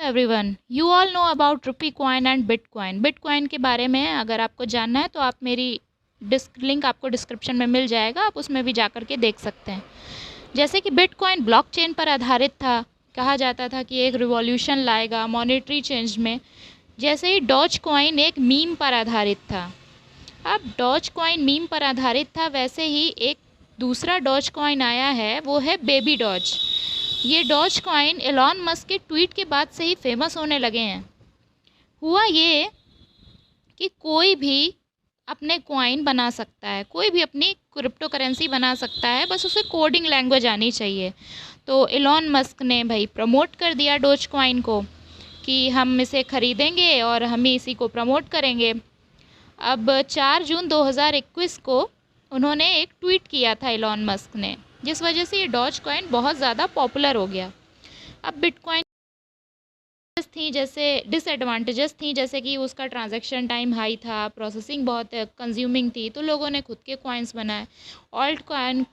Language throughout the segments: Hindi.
Everyone, you all know about rupee coin and bitcoin. Bitcoin के बारे में अगर आपको जानना है तो आप मेरी लिंक आपको डिस्क्रिप्शन में मिल जाएगा, आप उसमें भी जाकर के देख सकते हैं। जैसे कि बिटकॉइन ब्लॉकचेन पर आधारित था, कहा जाता था कि एक रिवॉल्यूशन लाएगा मॉनेटरी चेंज में। जैसे ही डॉज कॉइन एक मीम पर आधारित था। अब डॉज कॉइन मीम पर आधारित था, वैसे ही एक दूसरा डॉज कॉइन आया है, वो है बेबी डॉज। ये डॉज कॉइन एलॉन मस्क के ट्वीट के बाद से ही फेमस होने लगे हैं। हुआ ये कि कोई भी अपने कॉइन बना सकता है, कोई भी अपनी क्रिप्टो करेंसी बना सकता है, बस उसे कोडिंग लैंग्वेज आनी चाहिए। तो एलॉन मस्क ने भाई प्रमोट कर दिया डॉज कॉइन को कि हम इसे ख़रीदेंगे और हम ही इसी को प्रमोट करेंगे। अब 4 जून 2021 को उन्होंने एक ट्वीट किया था एलॉन मस्क ने, जिस वजह से ये डॉज कॉइन बहुत ज़्यादा पॉपुलर हो गया। अब बिटकॉइन थी, जैसे डिसएडवांटेजेस थी, जैसे कि उसका ट्रांजैक्शन टाइम हाई था, प्रोसेसिंग बहुत कंज्यूमिंग थी, तो लोगों ने खुद के कॉइन्स बनाए। ऑल्ट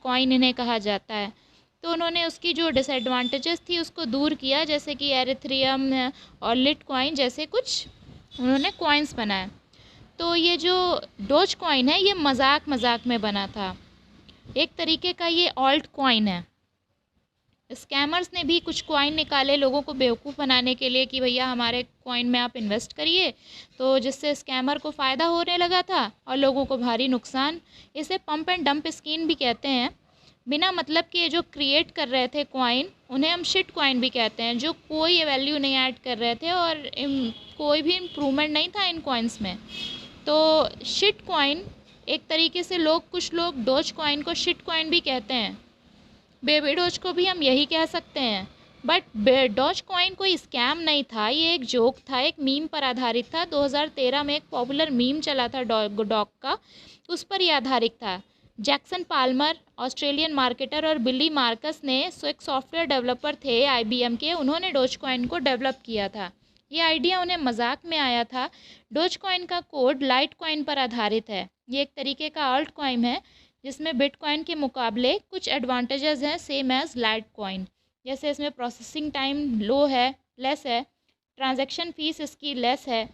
कॉइन इन्हें कहा जाता है। तो उन्होंने उसकी जो डिसएडवांटेजेस थी उसको दूर किया, जैसे कि एरिथ्रियम और लिट कॉइन जैसे कुछ उन्होंने कॉइन्स बनाए। तो ये जो डोज कॉइन है ये मजाक में बना था, एक तरीके का ये ऑल्ट कॉइन है। स्कैमर्स ने भी कुछ कॉइन निकाले लोगों को बेवकूफ़ बनाने के लिए कि भैया हमारे कॉइन में आप इन्वेस्ट करिए, तो जिससे स्कैमर को फ़ायदा होने लगा था और लोगों को भारी नुकसान। इसे पंप एंड डंप स्कीम भी कहते हैं। बिना मतलब के जो क्रिएट कर रहे थे कॉइन, उन्हें हम शिट कॉइन भी कहते हैं, जो कोई वैल्यू नहीं ऐड कर रहे थे और कोई भी इम्प्रूवमेंट नहीं था इन कॉइन्स में। तो शिट कॉइन एक तरीके से कुछ लोग डोज कॉइन को शिट कॉइन भी कहते हैं। बेबी डॉज को भी हम यही कह सकते हैं। बट डॉज कॉइन कोई स्कैम नहीं था, ये एक जोक था, एक मीम पर आधारित था। 2013 में एक पॉपुलर मीम चला था डॉग का, उस पर यह आधारित था। जैक्सन पाल्मर ऑस्ट्रेलियन मार्केटर और बिली मार्कस ने एक सॉफ्टवेयर डेवलपर थे IBM के, उन्होंने डॉज कॉइन को डेवलप किया था। ये आइडिया उन्हें मजाक में आया था। डॉज कॉइन का कोड लाइट कॉइन पर आधारित है। ये एक तरीके का ऑल्ट कॉइन है जिसमें बिटकॉइन के मुकाबले कुछ एडवांटेजेस हैं, सेम एज लाइट कॉइन। जैसे इसमें प्रोसेसिंग टाइम लेस है, ट्रांजैक्शन फीस इसकी लेस है।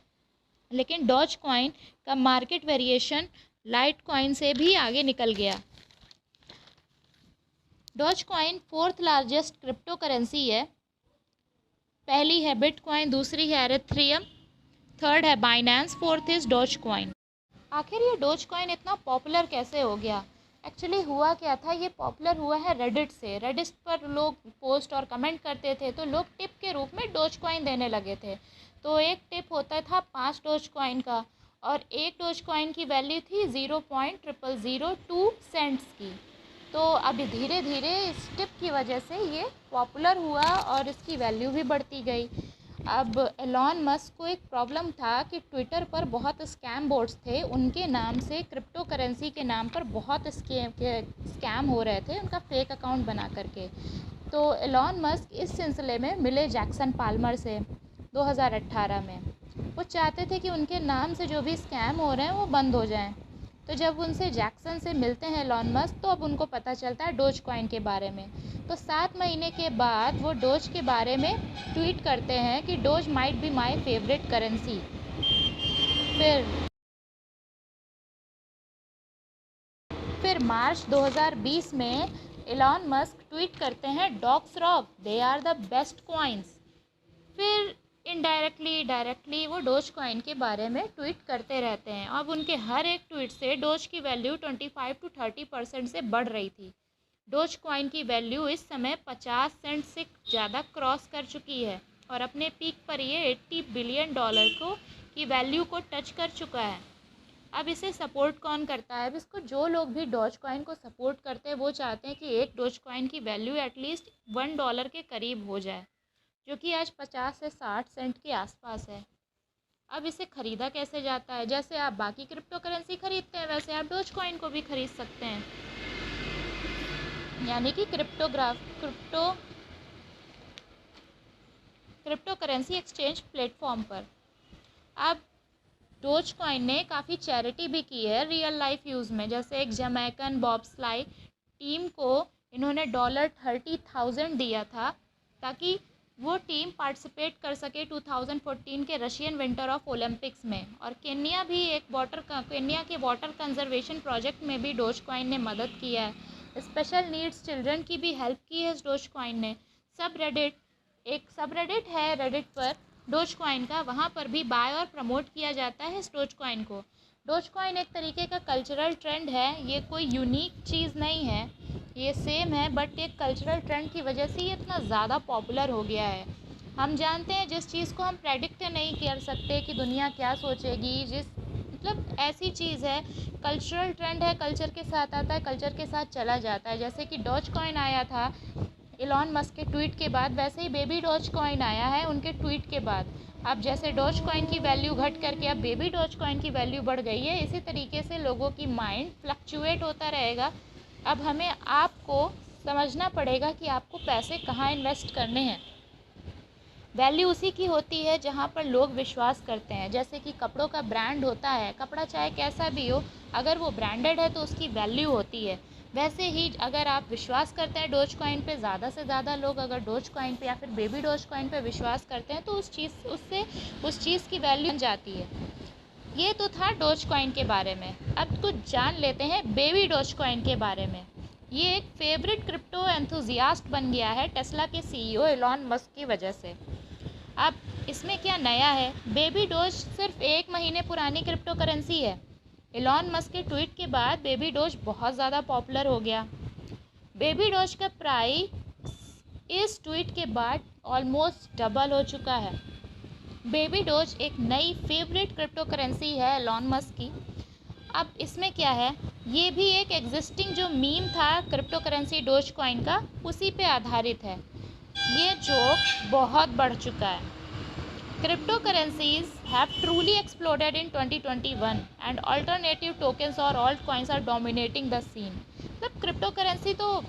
लेकिन डॉज कॉइन का मार्केट वेरिएशन लाइट कॉइन से भी आगे निकल गया। Dogecoin 4th largest cryptocurrency है। पहली है बिटकॉइन, दूसरी है एरिथ्रियम, थर्ड है Binance, fourth is Dogecoin. आखिर ये डॉज कॉइन इतना पॉपुलर कैसे हो गया? एक्चुअली हुआ क्या था, ये पॉपुलर हुआ है रेडिट से। रेडिट पर लोग पोस्ट और कमेंट करते थे, तो लोग टिप के रूप में डॉज कॉइन देने लगे थे। तो एक टिप होता था 5 डॉज कॉइन का, और एक डॉज कॉइन की वैल्यू थी 0.0002 सेंट्स की। तो अब धीरे धीरे इस टिप की वजह से ये पॉपुलर हुआ और इसकी वैल्यू भी बढ़ती गई। अब एलॉन मस्क को एक प्रॉब्लम था कि ट्विटर पर बहुत स्कैम बोट्स थे, उनके नाम से क्रिप्टो करेंसी के नाम पर बहुत स्कैम हो रहे थे, उनका फेक अकाउंट बना करके। तो एलॉन मस्क इस सिलसिले में मिले जैक्सन पाल्मर से 2018 में। वो चाहते थे कि उनके नाम से जो भी स्कैम हो रहे हैं वो बंद हो जाएं। तो जब उनसे जैक्सन से मिलते हैं एलॉन मस्क, तो अब उनको पता चलता है डोज कॉइन के बारे में। तो 7 महीने के बाद वो डोज के बारे में ट्वीट करते हैं कि Doge might be my favourite currency. फिर मार्च 2020 में एलॉन मस्क ट्वीट करते हैं dogs rock, they are the best coins. फिर इनडायरेक्टली डायरेक्टली वो डोज कॉइन के बारे में ट्वीट करते रहते हैं। अब उनके हर एक ट्वीट से डोज की वैल्यू 25 to 30% से बढ़ रही थी। डोज कॉइन की वैल्यू इस समय 50 सेंट से ज़्यादा क्रॉस कर चुकी है और अपने पीक पर ये $80 बिलियन की वैल्यू को टच कर चुका है। अब इसे सपोर्ट कौन करता है? अब इसको जो लोग भी डोज कॉइन को सपोर्ट करते हैं वो चाहते हैं कि एक डोज कॉइन की वैल्यू एटलीस्ट $1 के करीब हो जाए, जो कि आज 50 से 60 सेंट के आसपास है। अब इसे ख़रीदा कैसे जाता है? जैसे आप बाकी क्रिप्टो करेंसी ख़रीदते हैं, वैसे आप डोज कॉइन को भी ख़रीद सकते हैं, यानी कि क्रिप्टो करेंसी एक्सचेंज प्लेटफॉर्म पर। अब डोज कॉइन ने काफ़ी चैरिटी भी की है रियल लाइफ यूज़ में। जैसे एक जमैकन बॉब्सलाई टीम को इन्होंने $30,000 दिया था ताकि वो टीम पार्टिसिपेट कर सके 2014 के रशियन विंटर ऑफ ओलंपिक्स में। और केन्या के वाटर कंजर्वेशन प्रोजेक्ट में भी डोज कॉइन ने मदद किया है। स्पेशल नीड्स चिल्ड्रन की भी हेल्प की है इस डोज कॉइन ने। एक सब रेडिट है रेडिट पर डोज कॉइन का, वहाँ पर भी बाय और प्रमोट किया जाता है इस डोज कॉइन को। डोज कॉइन एक तरीके का कल्चरल ट्रेंड है, ये कोई यूनिक चीज़ नहीं है, ये सेम है, बट एक कल्चरल ट्रेंड की वजह से ये इतना ज़्यादा पॉपुलर हो गया है। हम जानते हैं जिस चीज़ को हम प्रेडिक्ट नहीं कर सकते कि दुनिया क्या सोचेगी, मतलब ऐसी चीज़ है, कल्चरल ट्रेंड है, कल्चर के साथ आता है, कल्चर के साथ चला जाता है। जैसे कि डॉज कॉइन आया था इलॉन मस्क के ट्वीट के बाद, वैसे ही बेबी डॉज कॉइन आया है उनके ट्वीट के बाद। अब जैसे डॉज कॉइन की वैल्यू घट करके अब बेबी डॉज कॉइन की वैल्यू बढ़ गई है, इसी तरीके से लोगों की माइंड फ्लक्चुएट होता रहेगा। अब हमें आपको समझना पड़ेगा कि आपको पैसे कहाँ इन्वेस्ट करने हैं। वैल्यू उसी की होती है जहाँ पर लोग विश्वास करते हैं। जैसे कि कपड़ों का ब्रांड होता है, कपड़ा चाहे कैसा भी हो, अगर वो ब्रांडेड है तो उसकी वैल्यू होती है। वैसे ही अगर आप विश्वास करते हैं डोज कॉइन पे, ज़्यादा से ज़्यादा लोग अगर डोज कॉइन पे या फिर बेबी डोज कॉइन पे विश्वास करते हैं तो उस चीज़ की वैल्यू बन जाती है। ये तो था डोज कॉइन के बारे में। अब कुछ जान लेते हैं बेबी डोज कॉइन के बारे में। ये एक फेवरेट क्रिप्टो एंथुजियास्ट बन गया है टेस्ला के सीईओ एलॉन मस्क की वजह से। अब इसमें क्या नया है? बेबी डोज सिर्फ 1 महीने पुरानी क्रिप्टो करेंसी है। एलॉन मस्क के ट्वीट के बाद बेबी डोज बहुत ज़्यादा पॉपुलर हो गया। बेबी डोज का प्राइस इस ट्वीट के बाद ऑलमोस्ट डबल हो चुका है। बेबी डोज एक नई फेवरेट क्रिप्टो करेंसी है एलॉन मस्क की। अब इसमें क्या है, ये भी एक एग्जिस्टिंग जो मीम था क्रिप्टो करेंसी डोज कॉइन का, उसी पे आधारित है। ये जोक बहुत बढ़ चुका है। Cryptocurrencies have truly exploded in 2021 and alternative tokens or altcoins are dominating the scene. मतलब क्रिप्टो करेंसी तो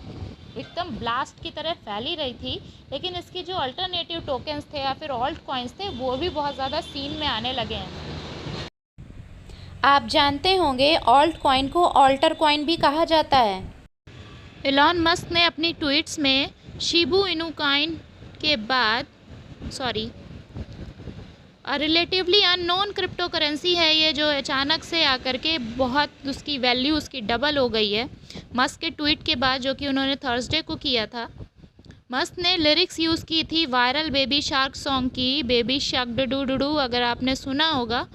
एकदम ब्लास्ट की तरह फैल ही रही थी, लेकिन इसकी जो अल्टरनेटिव टोकन्स थे या फिर ऑल्ट कॉइन्स थे वो भी बहुत ज़्यादा सीन में आने लगे हैं। आप जानते होंगे ऑल्ट कॉइन को ऑल्टर कॉइन भी कहा जाता है। एलॉन मस्क ने अपनी ट्वीट्स में शिबू इनू कॉइन के बाद रिलेटिवली अननोन क्रिप्टो करेंसी है ये, जो अचानक से आकर के बहुत उसकी वैल्यू उसकी डबल हो गई है मस्क के ट्वीट के बाद, जो कि उन्होंने थर्सडे को किया था। मस्क ने लिरिक्स यूज़ की थी वायरल बेबी शार्क सॉन्ग की, baby shark doo doo doo, अगर आपने सुना होगा।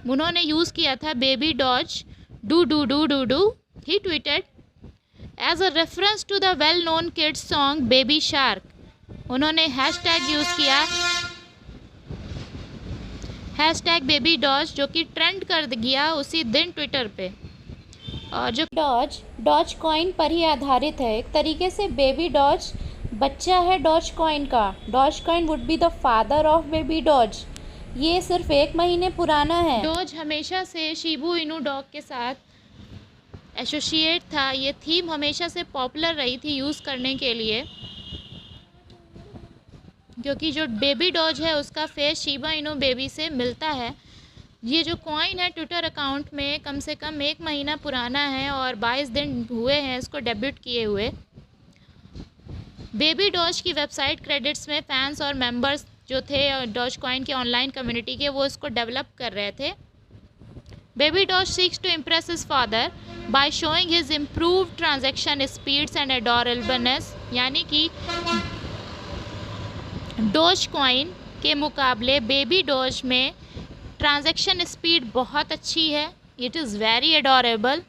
उन्होंने यूज़ किया था baby Doge doo doo doo doo doo. He tweeted as a reference to the well known kids song baby shark. उन्होंने हैशटैग यूज़ किया हैशटैग बेबी डॉज, जो कि ट्रेंड कर गया उसी दिन ट्विटर पे। और जो डॉज कॉइन पर ही आधारित है। एक तरीके से बेबी डॉज बच्चा है डॉज कॉइन का। Dogecoin would be the father of baby Doge. ये सिर्फ 1 महीने पुराना है। डॉज हमेशा से शिबू इनू डॉग के साथ एसोसिएट था। ये थीम हमेशा से पॉपुलर रही थी यूज़ करने के लिए, क्योंकि जो बेबी डॉज है उसका फेस शिबा इनू बेबी से मिलता है। ये जो कॉइन है ट्विटर अकाउंट में कम से कम 1 महीना पुराना है और 22 दिन हुए हैं इसको डेब्यूट किए हुए। बेबी डॉज की वेबसाइट क्रेडिट्स में फैंस और मेंबर्स जो थे डॉज कॉइन के ऑनलाइन कम्युनिटी के, वो इसको डेवलप कर रहे थे। Baby doge seeks to impress his father by showing his improve transaction speeds and adorableness. यानी कि डोज कॉइन के मुकाबले बेबी डोज में ट्रांजैक्शन स्पीड बहुत अच्छी है, इट इज़ वेरी एडोरेबल,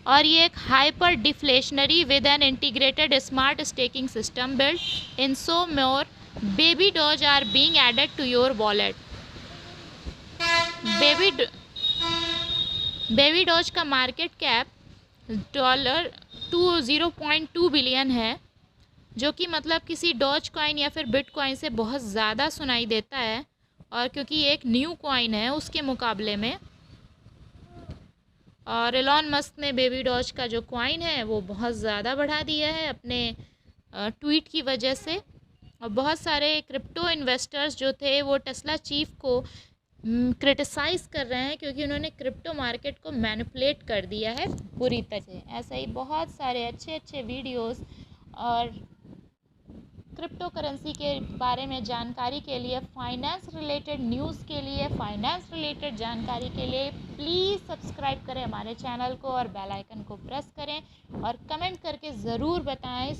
और ये एक hyper deflationary with an integrated smart staking system built in so more baby Doge are being added to your wallet. Baby Doge का मार्केट कैप $0.2 बिलियन है, जो कि मतलब किसी डॉज कॉइन या फिर बिट कॉइन से बहुत ज़्यादा सुनाई देता है, और क्योंकि एक न्यू कॉइन है उसके मुकाबले में। और एलॉन मस्क ने बेबी डॉज का जो कॉइन है वो बहुत ज़्यादा बढ़ा दिया है अपने ट्वीट की वजह से। और बहुत सारे क्रिप्टो इन्वेस्टर्स जो थे वो टेस्ला चीफ को क्रिटिसाइज़ कर रहे हैं, क्योंकि उन्होंने क्रिप्टो मार्केट को मैनिपुलेट कर दिया है बुरी तरह से। ऐसा ही बहुत सारे अच्छे अच्छे वीडियोस और क्रिप्टो करेंसी के बारे में जानकारी के लिए, फाइनेंस रिलेटेड न्यूज़ के लिए, फाइनेंस रिलेटेड जानकारी के लिए प्लीज़ सब्सक्राइब करें हमारे चैनल को और बेल आइकन को प्रेस करें और कमेंट करके ज़रूर बताएं